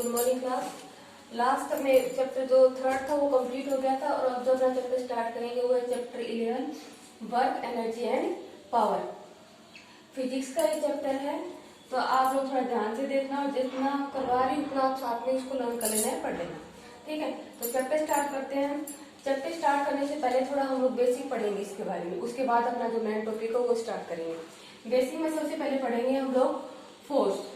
Good morning class. Last में chapter जो third था वो कंप्लीट हो गया था और अब जो अपना चैप्टर स्टार्ट करेंगे वो है chapter 11 work energy and power. Physics का ये चैप्टर है तो आप लोग थोड़ा ध्यान से देखना और जितना करवा रही उतना आप साथ में इसको लर्न कर लेना है, पढ़ लेना। ठीक है, तो चैप्टर स्टार्ट करते हैं। चैप्टर स्टार्ट करने से पहले थोड़ा हम लोग बेसिक पढ़ेंगे इसके बारे में, उसके बाद अपना जो मेन टॉपिक है वो स्टार्ट करेंगे। बेसिक में सबसे पहले पढ़ेंगे हम लोग फोर्स।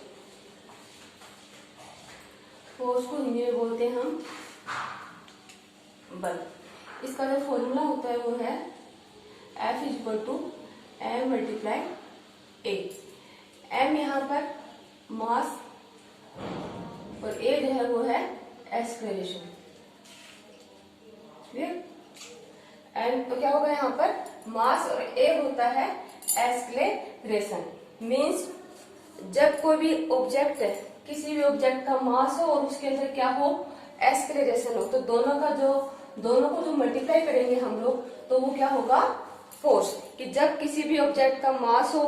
फोर्स को हिंदी में बोलते हैं हम बल। इसका जो फॉर्मूला होता है वो है F = m × a। m यहाँ पर मास और a जो है वो है एक्सेलरेशन। m तो क्या होगा यहाँ पर मास और a होता है एक्सेलरेशन। मीन्स जब कोई भी ऑब्जेक्ट है, किसी भी ऑब्जेक्ट का मास हो और उसके अंदर क्या हो, एक्सेलरेशन हो, तो दोनों को जो मल्टीप्लाई करेंगे हम लोग तो वो क्या होगा, फोर्स। कि जब किसी भी ऑब्जेक्ट का मास हो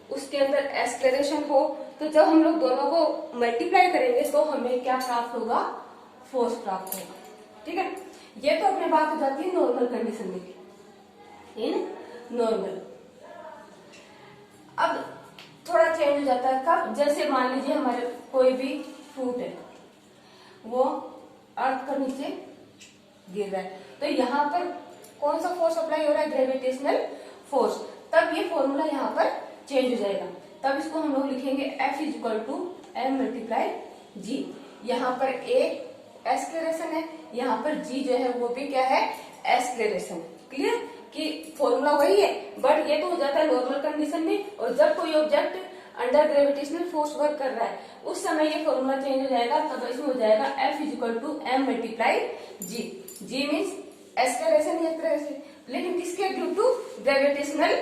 उसके अंदर एक्सेलरेशन हो तो जब हम लोग दोनों को मल्टीप्लाई करेंगे तो हमें क्या प्राप्त होगा, फोर्स प्राप्त होगा। ठीक है, ये तो अपने बात हो जाती है नॉर्मल कंडीशन में, इन नॉर्मल। अब थोड़ा चेंज हो जाता है कब, जैसे मान लीजिए हमारे कोई भी फ्रूट है वो अर्थ के नीचे गिर रहा है तो यहाँ पर कौन सा फोर्स अप्लाई हो रहा है, ग्रेविटेशनल फोर्स। तब ये फॉर्मूला यहाँ पर चेंज हो जाएगा। तब इसको हम लोग लिखेंगे F = m × g। यहाँ पर A एक्सेलरेशन है, यहाँ पर G जो है वो भी क्या है, एक्सेलरेशन। क्लियर कि फॉर्मूला वही है बट ये तो हो जाता है नॉर्मल कंडीशन में, और जब कोई object under gravitational force work कर रहा है उस समय ये फॉर्मूला चेंज हो जाएगा। तब इसमें हो जाएगा F = m × g। g means acceleration या एक्सेलरेशन, लेकिन किसके ड्यू टू ग्रेविटेशनल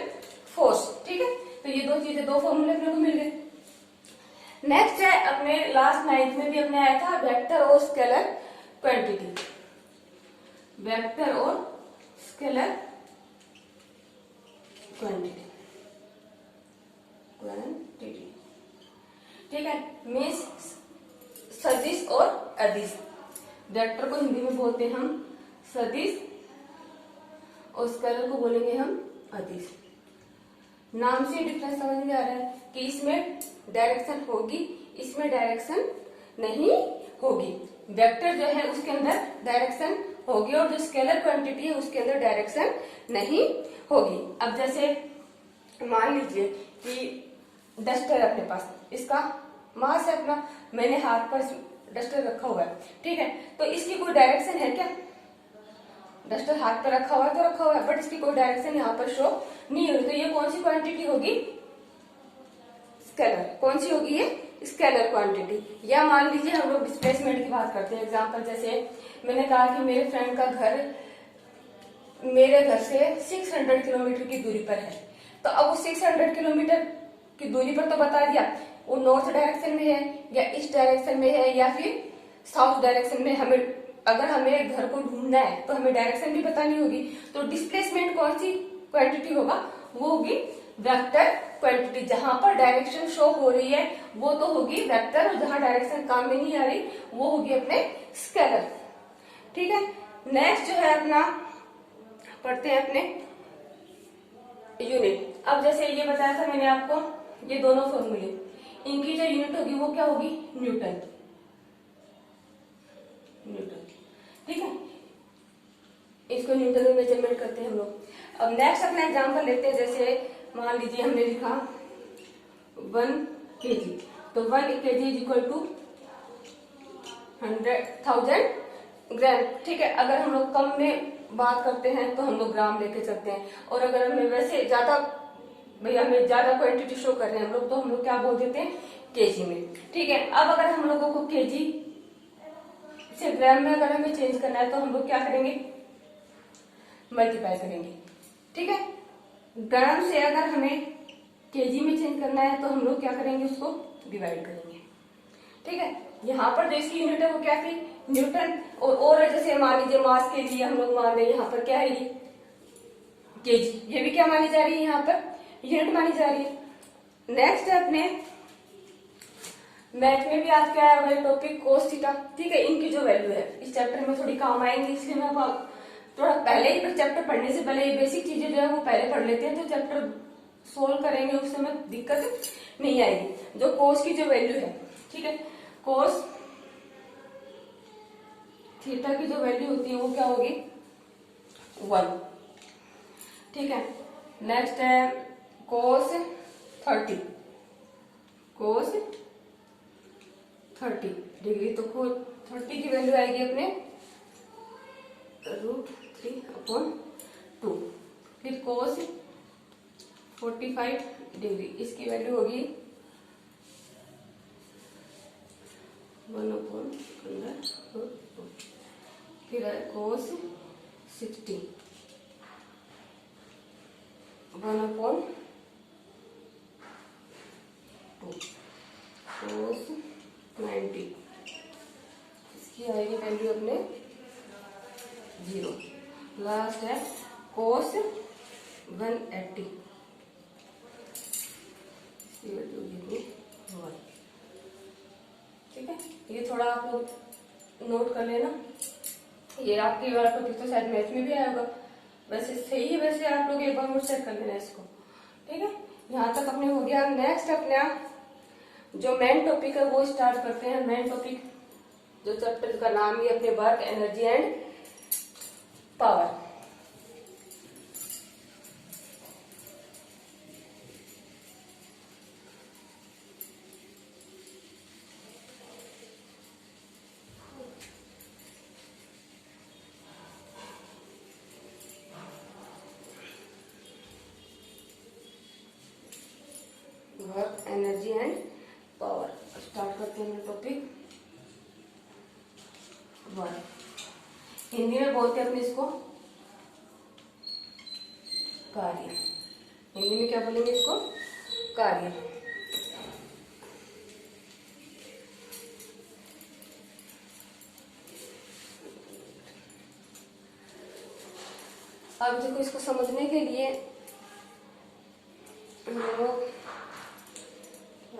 फोर्स। ठीक है, तो ये दो चीजें, दो फॉर्मूले अपने को मिल गए। नेक्स्ट है अपने लास्ट 9th में भी अपने आया था वेक्टर और स्केलर क्वांटिटी। वेक्टर और स्केलर क्वांटिटी। ठीक है, मीन्स सदिश और अदिश। वेक्टर को हिंदी में बोलते हैं हम सदिश और स्केलर को बोलेंगे हम अदिश। नाम से डिफरेंस समझ में आ रहा है कि इसमें डायरेक्शन होगी, इसमें डायरेक्शन नहीं होगी। वेक्टर जो है उसके अंदर डायरेक्शन होगी और जो स्केलर क्वांटिटी है उसके अंदर डायरेक्शन नहीं होगी। अब जैसे मान लीजिए कि डस्टर अपने पास, इसका मास है अपना, मैंने हाथ पर डस्टर रखा हुआ है। ठीक है, तो इसकी कोई डायरेक्शन है क्या, डस्टर हाथ पर रखा हुआ है तो रखा हुआ है बट इसकी कोई डायरेक्शन यहाँ पर शो नहीं हो रही। तो ये कौन सी क्वांटिटी होगी, स्केलर। कौन सी होगी ये, स्केलर क्वांटिटी। या मान लीजिए हम लोग डिस्प्लेसमेंट की बात करते हैं। एग्जांपल जैसे मैंने कहा कि मेरे फ्रेंड का घर मेरे घर से 600 किलोमीटर की दूरी पर है, तो अब वो 600 किलोमीटर की दूरी पर तो बता दिया वो नॉर्थ डायरेक्शन में है या ईस्ट डायरेक्शन में है या फिर साउथ डायरेक्शन में। हमें अगर हमें घर को ढूंढना है तो हमें डायरेक्शन भी बतानी होगी। तो डिस्प्लेसमेंट कौन सी क्वांटिटी होगा, वो होगी वेक्टर क्वांटिटी। जहां पर डायरेक्शन शो हो रही है वो तो होगी वेक्टर, और जहां डायरेक्शन काम में नहीं आ रही वो होगी अपने स्केलर। ठीक है, नेक्स्ट जो है अपना पढ़ते हैं अपने यूनिट। अब जैसे ये बताया था मैंने आपको, ये दोनों फॉर्मूले, इनकी जो यूनिट होगी वो क्या होगी, न्यूटन। ठीक है, इसको न्यूटन में मेजरमेंट करते हैं हम लोग। अब नेक्स्ट अपना एग्जांपल लेते हैं। जैसे मान लीजिए हमने लिखा 1 kg, तो 1 kg = 100,000 ग्राम। ठीक है, अगर हम लोग कम में बात करते हैं तो हम लोग ग्राम लेके चलते हैं, और अगर हमें वैसे ज्यादा, भैया हमें ज्यादा क्वांटिटी शो कर रहे हैं हम लोग, तो हम लोग क्या बोल देते हैं, केजी में। ठीक है, अब अगर हम लोगों को केजी से ग्राम में अगर हमें चेंज करना है तो हम लोग क्या करेंगे, मल्टीप्लाई करेंगे। ठीक है, ग्राम से अगर हमें केजी में चेंज करना है तो हम लोग क्या करेंगे, उसको डिवाइड करेंगे। ठीक है, यहाँ पर जो इसकी यूनिट है वो क्या थी, न्यूटन। और जैसे मान लीजिए मास के लिए हम लोग मान रहे हैं यहाँ पर क्या है, ये केजी, ये भी क्या मानी जा रही है, यहाँ पर यूनिट मानी जा रही है। नेक्स्ट है अपने मैथ में भी आज क्या आया होगा टॉपिक कोस थीटा, ठीक है। इनकी जो वैल्यू है इस चैप्टर में थोड़ी काम आएंगी, इसलिए मैं थोड़ा पहले ही चैप्टर पढ़ने से पहले ये बेसिक चीजें जो है वो पहले पढ़ लेते हैं, तो चैप्टर सोल्व करेंगे उस समय दिक्कत नहीं आएगी। जो कोस की जो वैल्यू है, ठीक है, कोस थीटा की जो वैल्यू होती है वो क्या होगी 1, ठीक है। नेक्स्ट है कोस 30, कोस 30 डिग्री, तो 30 की वैल्यू आएगी अपने √3/2। फिर कोस 45 डिग्री, इसकी वैल्यू होगी 1/√2। फिर है कोस 60 1/2। कोस 90, इसकी आएगी वैल्यू अपने 0। लास्ट है कोस 180, इसकी वैल्यू होगी 1, ठीक है। ये थोड़ा आप लोग नोट कर लेना, ये आपकी वाला टॉपिक तो शायद मैथ में भी आया होगा, वैसे सही है, वैसे आप लोग एक बार नोट चेक कर लेना इसको, ठीक है। यहाँ तक अपने हो गया। नेक्स्ट अपना जो मेन टॉपिक है वो स्टार्ट करते हैं। मेन टॉपिक जो चैप्टर का नाम ही अपने work, energy and power. Work, energy and power start करते हैं टॉपिक वर्क। हिंदी में बोलते हैं अपने इसको कार्य। हिंदी में क्या बोलेंगे इसको कार्य। अब देखो इसको समझने के लिए हम लोग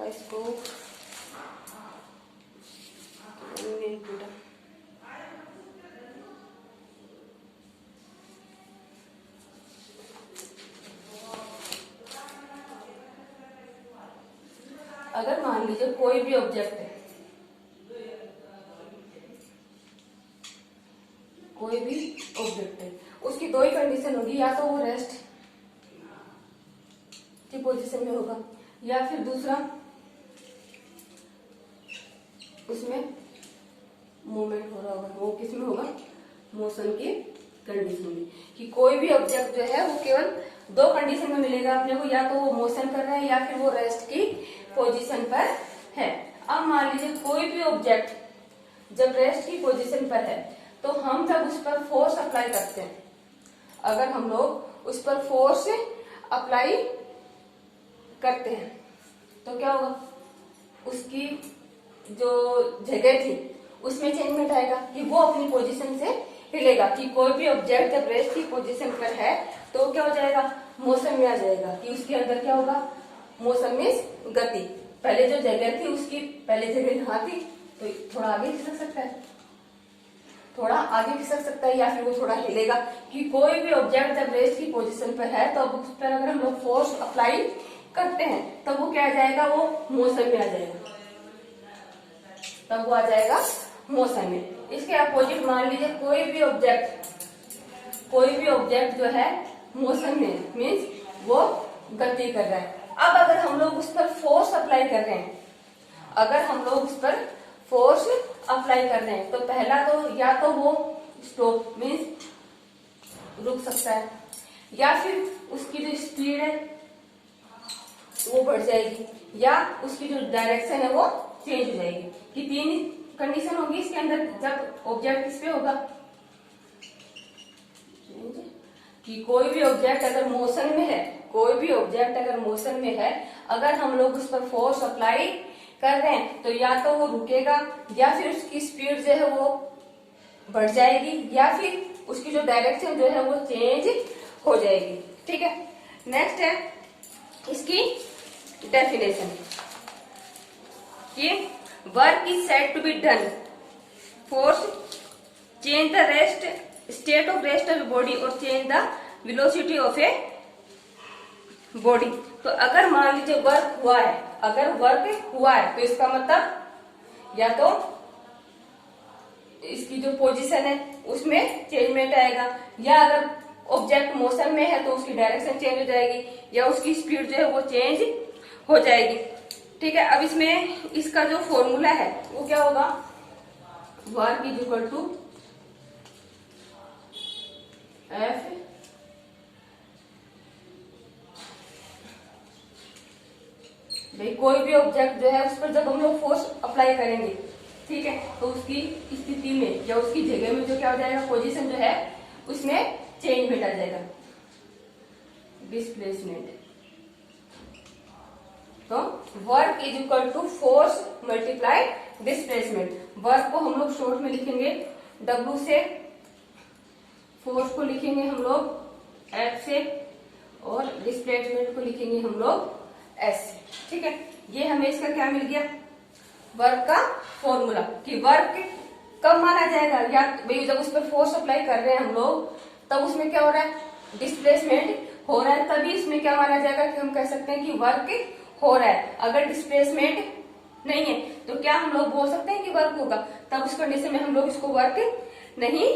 इसको अगर मान लीजिए कोई भी ऑब्जेक्ट है, कोई भी ऑब्जेक्ट है, उसकी दो ही कंडीशन होगी, या तो वो रेस्ट की पोजीशन में होगा या फिर दूसरा उसमें मूवमेंट हो रहा होगा। वो किस में होगा मोशन की कंडीशन में, कि कोई भी ऑब्जेक्ट जो है वो केवल दो कंडीशन में मिलेगा अपने को, या तो वो मोशन कर रहा है या फिर वो रेस्ट की पोजीशन पर है। अब मान लीजिए कोई भी ऑब्जेक्ट जब रेस्ट की पोजीशन पर है तो हम जब उस पर फोर्स अप्लाई करते हैं, अगर हम लोग उस पर फोर्स अप्लाई करते हैं तो क्या होगा, उसकी जो जगह थी उसमें चेंजमेंट आएगा, कि वो अपनी पोजीशन से हिलेगा। कि कोई भी ऑब्जेक्ट जब रेस्ट की पोजीशन पर है तो क्या हो जाएगा मोशन में आ जाएगा, कि उसके अंदर क्या होगा मोशन में गति। पहले जो जगह थी उसकी पहले जगह यहाँ थी तो थोड़ा आगे खिसक सकता है, थोड़ा आगे खिसक सकता है, या फिर वो थोड़ा हिलेगा। कि कोई भी ऑब्जेक्ट जब रेस्ट की पोजीशन पर है तो उस पर अगर हम लोग फोर्स अप्लाई करते हैं तब वो क्या आ जाएगा, वो मोशन में आ जाएगा, तब वो आ जाएगा मोशन में। इसके अपोजिट मान लीजिए कोई भी ऑब्जेक्ट जो है मोशन में, मीन्स वो गति कर रहा है। अब अगर हम लोग उस पर फोर्स अप्लाई कर रहे हैं, अगर हम लोग उस पर फोर्स अप्लाई कर रहे हैं तो पहला तो या तो वो स्टॉप मीन्स रुक सकता है, या फिर उसकी जो स्पीड है वो बढ़ जाएगी, या उसकी जो डायरेक्शन है वो चेंज हो जाएगी। कि तीन कंडीशन होगी इसके अंदर जब ऑब्जेक्ट किस पे होगा, कि कोई भी ऑब्जेक्ट अगर मोशन में है, कोई भी ऑब्जेक्ट अगर मोशन में है, अगर हम लोग उस पर फोर्स अप्लाई कर रहे हैं तो या तो वो रुकेगा, या फिर उसकी स्पीड जो है वो बढ़ जाएगी, या फिर उसकी जो डायरेक्शन जो है वो चेंज हो जाएगी। ठीक है, नेक्स्ट है इसकी डेफिनेशन, कि work is said to be done, force change the rest state of rest of body और change the velocity of a body. तो अगर मान लीजिए वर्क हुआ है, अगर वर्क हुआ है तो इसका मतलब या तो इसकी जो पोजीशन है उसमें चेंजमेंट आएगा, या अगर ऑब्जेक्ट मोशन में है तो उसकी डायरेक्शन चेंज हो जाएगी, या उसकी स्पीड जो है वो चेंज हो जाएगी। ठीक है, अब इसमें इसका जो फॉर्मूला है वो क्या होगा, work is equal to F भाई कोई भी ऑब्जेक्ट जो है उस पर जब हम लोग फोर्स अप्लाई करेंगे, ठीक है, तो उसकी स्थिति में या उसकी जगह में जो क्या हो जाएगा, पोजीशन जो है उसमें चेंजमेंट आ जाएगा, डिस्प्लेसमेंट। तो work is equal to force multiply displacement. Work को हम लोग शॉर्ट में लिखेंगे W से, फोर्स को लिखेंगे हम लोग F से, और डिस्प्लेसमेंट को लिखेंगे हम लोग S से। ठीक है, ये हमें इसका क्या मिल गया, वर्क का फॉर्मूला, कि वर्क कब माना जाएगा, या भाई जब उस पर फोर्स अप्लाई कर रहे हैं हम लोग तब उसमें क्या हो रहा है, डिस्प्लेसमेंट हो रहा है, तभी इसमें क्या माना जाएगा कि हम कह सकते हैं कि वर्क हो रहा है। अगर डिस्प्लेसमेंट नहीं है तो क्या हम लोग बोल सकते हैं कि वर्क होगा, तब उस कंडीशन में हम लोग इसको वर्क नहीं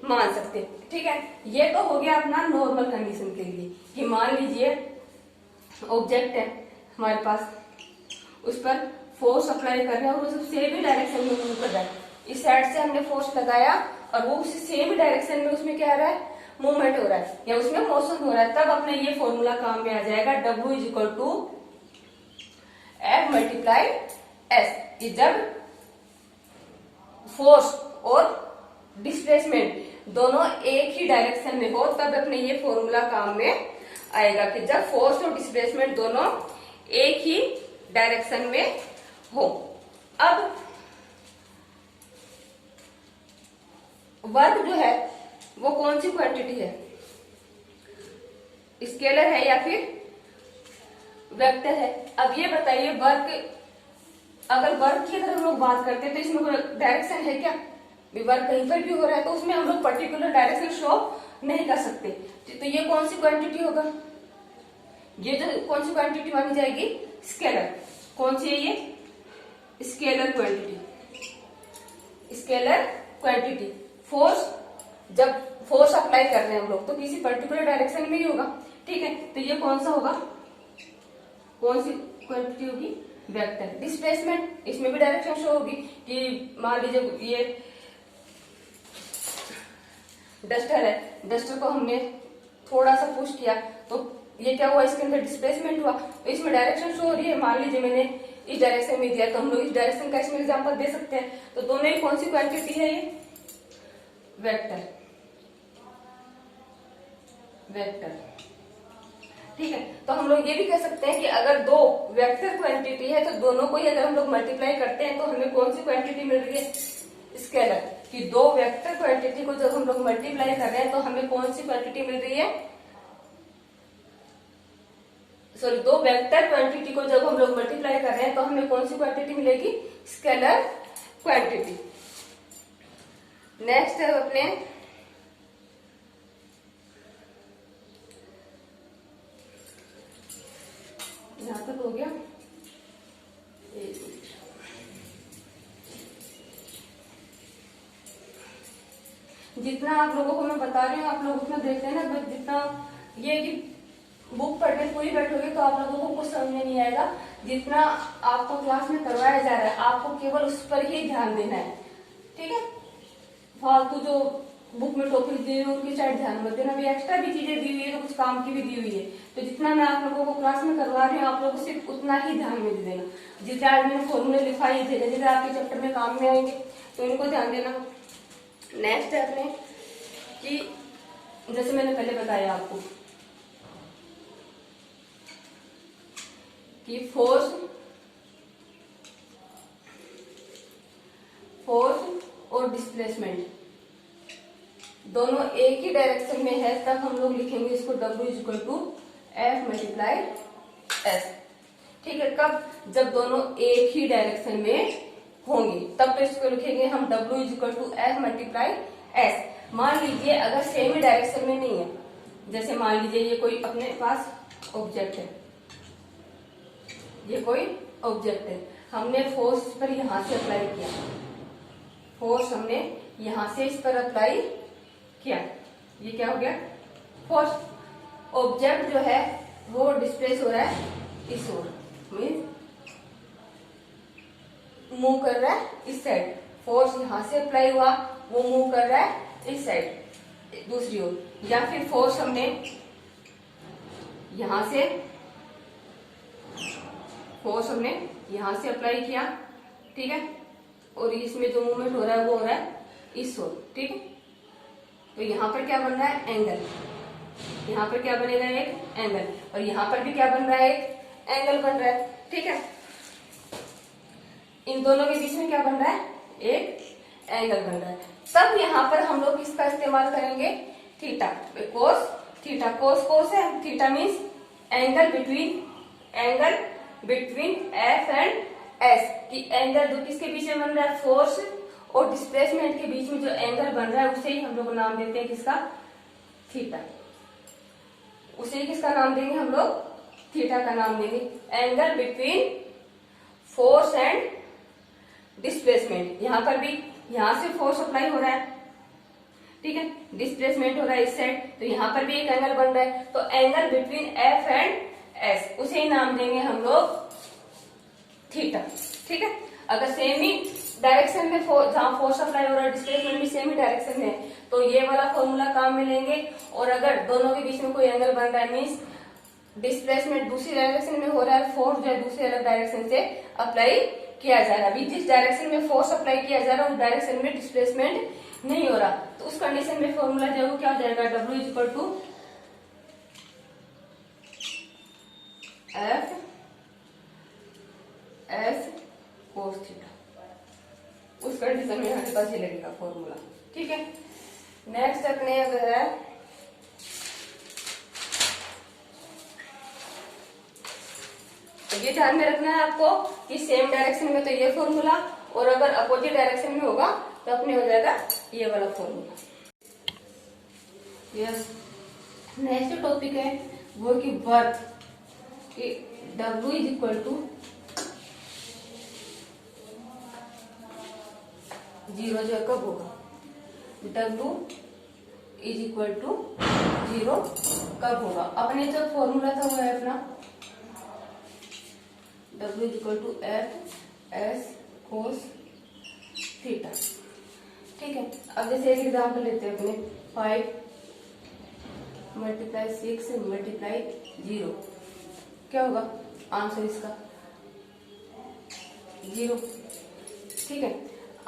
मान सकते। ठीक है, ये तो हो गया अपना नॉर्मल कंडीशन के लिए, कि मान लीजिए ऑब्जेक्ट है हमारे पास, उस पर फोर्स अप्लाई कर रहे हैं और वो सेम ही डायरेक्शन में मूव कर रहा है, इस साइड से हमने फोर्स लगाया और वो उसी सेम डायरेक्शन में उसमें क्या आ रहा है, मूवमेंट हो रहा है या उसमें मोशन हो रहा है, तब अपने ये फॉर्मूला काम में आ जाएगा, W is equal to F multiply S, कि जब फोर्स और डिस्प्लेसमेंट दोनों एक ही डायरेक्शन में हो तब अपने ये फॉर्मूला काम में आएगा, कि जब फोर्स और डिस्प्लेसमेंट दोनों एक ही डायरेक्शन में हो। अब वर्क जो है वो कौन सी क्वांटिटी है, स्केलर है या फिर वेक्टर है। अब ये बताइए, वर्क अगर वर्क की अगर हम लोग बात करते हैं तो इसमें कोई डायरेक्शन है क्या, वर्क कहीं पर भी हो रहा है तो उसमें हम लोग पर्टिकुलर डायरेक्शन शो नहीं कर सकते, तो ये कौन सी क्वांटिटी होगा, ये जो कौन सी क्वांटिटी मानी जाएगी, स्केलर। कौन सी है ये, scalar quantity, scalar quantity. Force जब फोर्स अप्लाई कर रहे हैं हम लोग तो किसी पर्टिकुलर डायरेक्शन में ही होगा, ठीक है, तो ये कौन सा होगा, कौन सी क्वांटिटी होगी, वेक्टर। डिस्प्लेसमेंट, इसमें भी डायरेक्शन शो होगी, कि मान लीजिए ये डस्टर है, डस्टर को हमने थोड़ा सा पुश किया तो ये क्या हुआ, इसके अंदर डिस्प्लेसमेंट हुआ, तो इसमें डायरेक्शन शो हो रही है। मान लीजिए मैंने इस डायरेक्शन में दिया तो हम लोग इस डायरेक्शन का इसमें एग्जांपल दे सकते हैं, तो दोनों ही कौन सी क्वांटिटी है, ये वेक्टर, वेक्टर। ठीक है, तो हम लोग ये भी कह सकते हैं कि अगर दो वेक्टर क्वांटिटी है तो दोनों को ही अगर हम लोग मल्टीप्लाई करते हैं तो हमें कौन सी क्वांटिटी मिल रही है, स्केलर। कि दो वेक्टर क्वांटिटी को जब हम लोग मल्टीप्लाई कर रहे हैं तो हमें कौन सी क्वांटिटी मिल रही है, सॉरी, दो वेक्टर क्वांटिटी को जब हम लोग मल्टीप्लाई कर रहे हैं तो हमें कौन सी क्वांटिटी मिलेगी, स्केलर क्वांटिटी। नेक्स्ट है अपने यहां तक हो गया, जितना आप लोगों को मैं बता रही हूँ आप लोग उतना देखते हैं ना, जितना ये कि बुक पढ़ने पूरी बैठोगे तो आप लोगों को कुछ समझ में नहीं आएगा, जितना आपको क्लास में करवाया जा रहा है आपको केवल उस पर ही ध्यान देना है, ठीक है। फालतू जो बुक में टॉपिक दी हुई उनकी साइड ध्यान मत देना, भी एक्स्ट्रा भी चीजें दी हुई है तो कुछ काम की भी दी हुई है, तो जितना मैं आप लोगों को क्लास में करवा रही हूँ आप लोगों को सिर्फ उतना ही ध्यान में दे देना। जितने आज मैंने फॉर्मूले लिखाई धीरे धीरे आपके चैप्टर में काम में आएंगे तो इनको ध्यान देना। नेक्स्ट है अपने कि जैसे मैंने पहले बताया आपको कि फोर्स और डिस्प्लेसमेंट दोनों एक ही डायरेक्शन में है तब हम लोग लिखेंगे इसको W is equal to F multiply S। ठीक है, कब, जब दोनों एक ही डायरेक्शन में होंगे तब तो इसको लिखेंगे हम W is equal to F multiply S। मान लीजिए अगर सेम ही डायरेक्शन में नहीं है, जैसे मान लीजिए ये कोई अपने पास ऑब्जेक्ट है, ये कोई ऑब्जेक्ट है, हमने फोर्स पर यहां से अप्लाई किया, फोर्स हमने यहां से इस पर अप्लाई किया, ये क्या हो गया फोर्स। ऑब्जेक्ट जो है वो डिस्प्लेस हो रहा है इस ओर, मीन्स मूव कर रहा है इस साइड, फोर्स यहां से अप्लाई हुआ वो मूव कर रहा है इस साइड दूसरी ओर, या फिर फोर्स हमने यहां से अप्लाई किया, ठीक है, और इसमें जो मूवमेंट हो रहा है वो हो रहा है इस ओर, ठीक है। तो यहाँ पर क्या बन रहा है एंगल, यहाँ पर क्या बनेगा एक एंगल, और यहाँ पर भी क्या बन रहा है एक एंगल बन रहा है, ठीक है। इन दोनों के बीच में क्या बन रहा है एक एंगल बन रहा है। तब यहाँ पर हम लोग किसका इस्तेमाल करेंगे थीटा, कोस थीटा, कोस है, theta means angle between F and S, की एंगल जो किसके बीच में बन रहा है फोर्स और डिस्प्लेसमेंट के बीच में जो एंगल बन रहा है उसे ही हम लोग नाम देते हैं किसका थीटा, उसे ही किसका नाम देंगे हम लोग थीटा का नाम देंगे। Angle between force and displacement, यहां पर भी यहां से फोर्स अप्लाई हो रहा है, ठीक है, डिस्प्लेसमेंट हो रहा है इस साइड, तो यहां पर भी एक एंगल बन रहा है, तो angle between F and S उसे ही नाम देंगे हम लोग थीटा, ठीक है। अगर सेम ही डायरेक्शन में जहां फोर्स अप्लाई हो रहा है डिस्प्लेसमेंट भी सेम ही डायरेक्शन में है तो ये वाला फॉर्मूला काम में लेंगे, और अगर दोनों के बीच में कोई एंगल बन रहा है मीन्स डिस्प्लेसमेंट दूसरी डायरेक्शन में हो रहा है, फोर्स जो है दूसरी अलग डायरेक्शन से अप्लाई किया जा रहा है, अभी जिस डायरेक्शन में फोर्स अप्लाई किया जा रहा है उस डायरेक्शन में डिस्प्लेसमेंट नहीं हो रहा, तो उस कंडीशन में फॉर्मूला जो है वो क्या हो जाएगा W is equal to F S cos theta, उस कंडीशन में हमारे पास ये लगेगा फॉर्मूला, ठीक है। नेक्स्ट अपने अगर है तो ये ध्यान में रखना है आपको कि सेम डायरेक्शन में तो ये फॉर्मूला, और अगर अपोजिट डायरेक्शन में होगा तो अपने हो जाएगा ये वाला फॉर्मूला। यस, नेक्स्ट टॉपिक है वो कि वर्क, कि W इज इक्वल टू 0 जो कब होगा, W इज इक्वल टू 0 कब होगा। अपने जो फॉर्मूला था वो है अपना W is equal to F S cos theta, ठीक है। अब जैसे एक एग्जाम्पल लेते हैं अपने 5 मल्टीप्लाई 6 मल्टीप्लाई 0, क्या होगा आंसर इसका 0, ठीक है।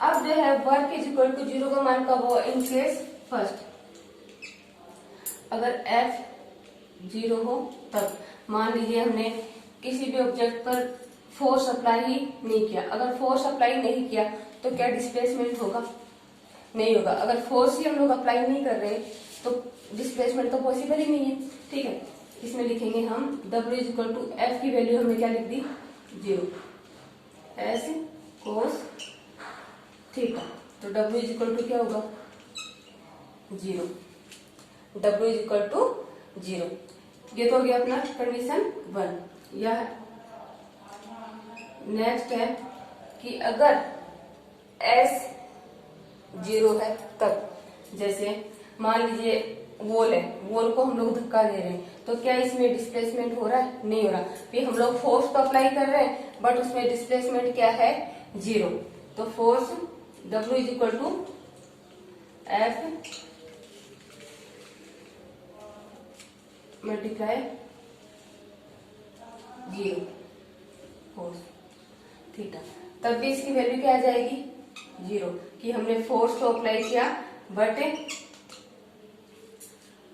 अब जो है वर्क इज इक्वल टू 0 का मान कब हो, इन केस फर्स्ट, अगर F 0 हो तब मान लीजिए हमने किसी भी ऑब्जेक्ट पर फोर्स अप्लाई ही नहीं किया, अगर फोर्स अप्लाई नहीं किया तो क्या डिस्प्लेसमेंट होगा, नहीं होगा। अगर फोर्स ही हम लोग अप्लाई नहीं कर रहे तो डिस्प्लेसमेंट तो पॉसिबल ही नहीं है, ठीक है। इसमें लिखेंगे हम W is equal to F की वैल्यू हमने क्या लिख दी 0 S कोस थीटा, तो W इज इक्वल टू क्या होगा 0, W इज इक्वल टू 0। ये तो हो गया अपना कंडीशन 1। यह नेक्स्ट है कि अगर S 0 है तब, जैसे मान लीजिए वॉल है, वॉल को हम लोग धक्का दे रहे हैं तो क्या इसमें डिस्प्लेसमेंट हो रहा है, नहीं हो रहा, फिर हम लोग फोर्स तो अप्लाई कर रहे हैं बट उसमें डिस्प्लेसमेंट क्या है 0, तो force W is equal to F multiply 0 force theta, तब भी इसकी वैल्यू क्या आ जाएगी 0, कि हमने फोर्स तो अप्लाई किया बट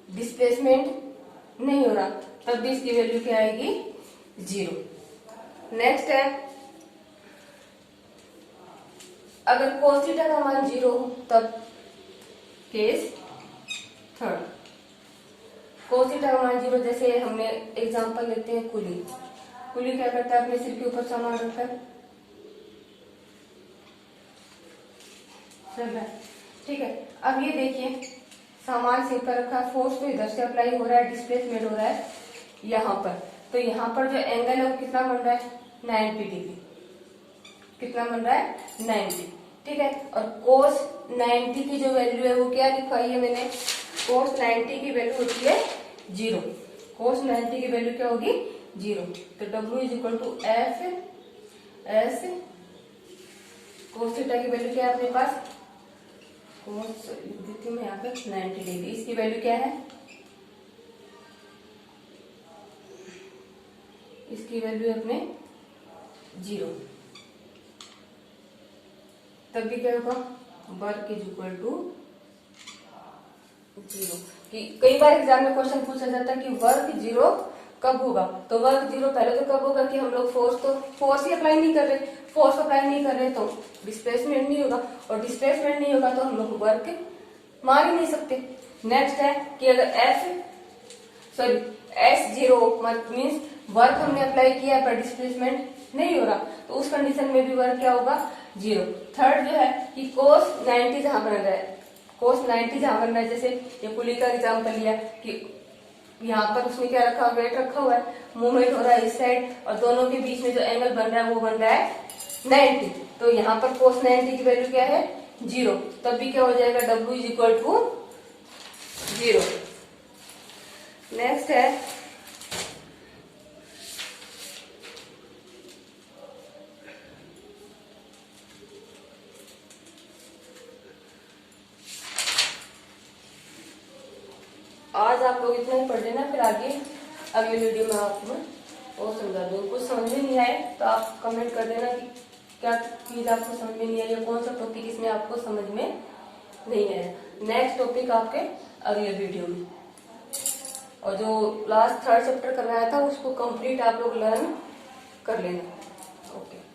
डिस्प्लेसमेंट नहीं हो रहा, तब भी इसकी वैल्यू क्या आएगी 0। नेक्स्ट है अगर cos थीटा का मान 0 हो तब, केस थर्ड, cos थीटा का मान 0, जैसे हमने एग्जांपल लेते हैं कुली क्या करता है, अपने सिर के ऊपर सामान रखकर चल रहा है। ठीक है, अब ये देखिए सामान सेव कर रखा है, फोर्स तो इधर से अप्लाई हो रहा है, डिस्प्लेसमेंट हो रहा है यहाँ पर। तो यहाँ पर जो एंगल है वो कितना बन रहा है, 90 डिग्री। कितना बन रहा है, 90। ठीक है, और cos 90 की जो वैल्यू है वो क्या लिखवाई है मैंने, cos 90 की वैल्यू होती है 0। cos 90 की वैल्यू क्या होगी, 0। तो W is equal to F S cos theta की वैल्यू क्या है अपने पास, cos लिख देती हूँ मैं यहाँ पे 90 डिग्री। इसकी वैल्यू क्या है, इसकी वैल्यू है अपने 0। तब भी क्या होगा, वर्क इज इक्वल टू 0। कि कई बार एग्जाम में क्वेश्चन पूछा जाता है कि वर्क 0 कब होगा। तो वर्क 0 पहले तो कब होगा कि हम लोग फोर्स ही अप्लाई नहीं कर रहे, फोर्स अप्लाई नहीं कर रहे तो डिस्प्लेसमेंट नहीं होगा, और डिस्प्लेसमेंट नहीं होगा तो हम लोग वर्क मार ही नहीं सकते। नेक्स्ट है कि अगर S0 मीन्स वर्क हमने अप्लाई किया पर डिस्प्लेसमेंट नहीं हो रहा, तो उस कंडीशन में भी वर्क क्या होगा, 0। थर्ड जो है कि cos 90 जहां बन रहा है, cos 90 जहां बन रहा है, जैसे ये पुली का एग्जाम्पल लिया कि यहाँ पर उसने क्या रखा, वेट रखा हुआ है, मूवमेंट हो रहा है इस साइड, और दोनों के बीच में जो एंगल बन रहा है वो बन रहा है 90। तो यहाँ पर cos 90 की वैल्यू क्या है, 0। तब भी क्या हो जाएगा, W is equal to 0। Next है आज आप लोग इतना ही पढ़ लेना, फिर आगे अगले वीडियो में आपको और समझा दूँ। कुछ समझ में नहीं आए तो आप कमेंट कर देना कि क्या चीज आपको समझ में नहीं आई, या कौन सा टॉपिक इसमें आपको समझ में नहीं आया। नेक्स्ट टॉपिक आपके अगले वीडियो में, और जो लास्ट 3rd चैप्टर करवाया था उसको कंप्लीट आप लोग लर्न कर लेना। ओके।